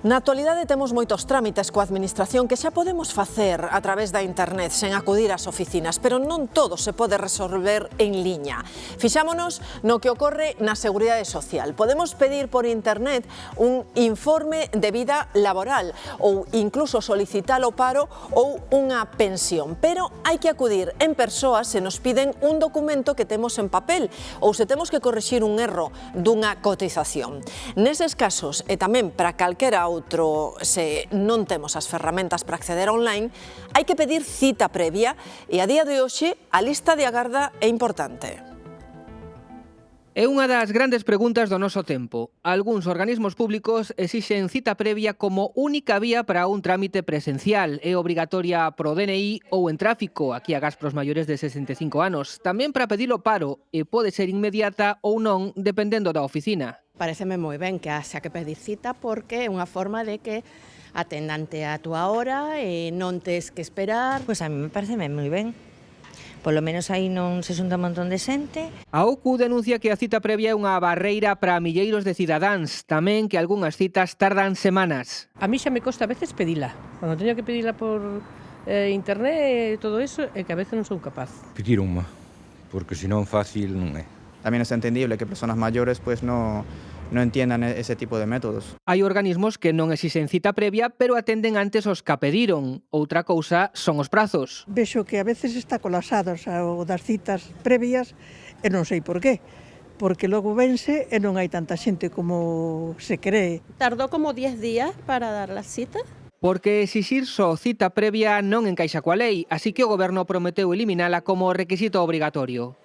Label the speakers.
Speaker 1: Na actualidade temos moitos trámites coa administración que xa podemos facer a través da internet sen acudir ás oficinas, pero non todo se pode resolver en liña. Fixámonos no que ocorre na Seguridade Social. Podemos pedir por internet un informe de vida laboral ou incluso solicitar o paro ou unha pensión, pero hai que acudir en persoa se nos piden un documento que temos en papel ou se temos que corrixir un erro dunha cotización. Neses casos, e tamén para calquera outro, se non temos as ferramentas para acceder online, hai que pedir cita previa e a día de hoxe a lista de agarda é importante.
Speaker 2: É unha das grandes preguntas do noso tempo. Algúns organismos públicos exixen cita previa como única vía para un trámite presencial. É obrigatoria pro DNI ou en tráfico, aquí agás pros maiores de 65 anos. Tamén para pedir o paro, e pode ser inmediata ou non, dependendo da oficina.
Speaker 3: Pareceme moi ben que haxa que pedir cita porque é unha forma de que atendante a túa hora e non tes que esperar.
Speaker 4: Pois a mí me parece moi ben. Polo menos aí non se xunta un montón de xente.
Speaker 2: A OCU denuncia que a cita previa é unha barreira para milleiros de cidadáns, tamén que algunhas citas tardan semanas.
Speaker 5: A mí xa me costa a veces pedila. Cando teño que pedila por internet e todo eso, é que a veces non son capaz.
Speaker 6: Pedir unha, porque senón fácil non é.
Speaker 7: También es entendible que personas mayores pues no entiendan ese tipo de métodos.
Speaker 2: Hai organismos que non exixen cita previa, pero atenden antes os que a pediron. Outra cousa son os prazos.
Speaker 8: Vexo que a veces está colapsados o das citas previas e non sei por qué. Porque logo vense e non hai tanta xente como se cree.
Speaker 9: Tardó como 10 días para dar la cita.
Speaker 2: Porque exixir só cita previa non encaixa coa lei, así que o Goberno prometeu eliminala como requisito obrigatorio.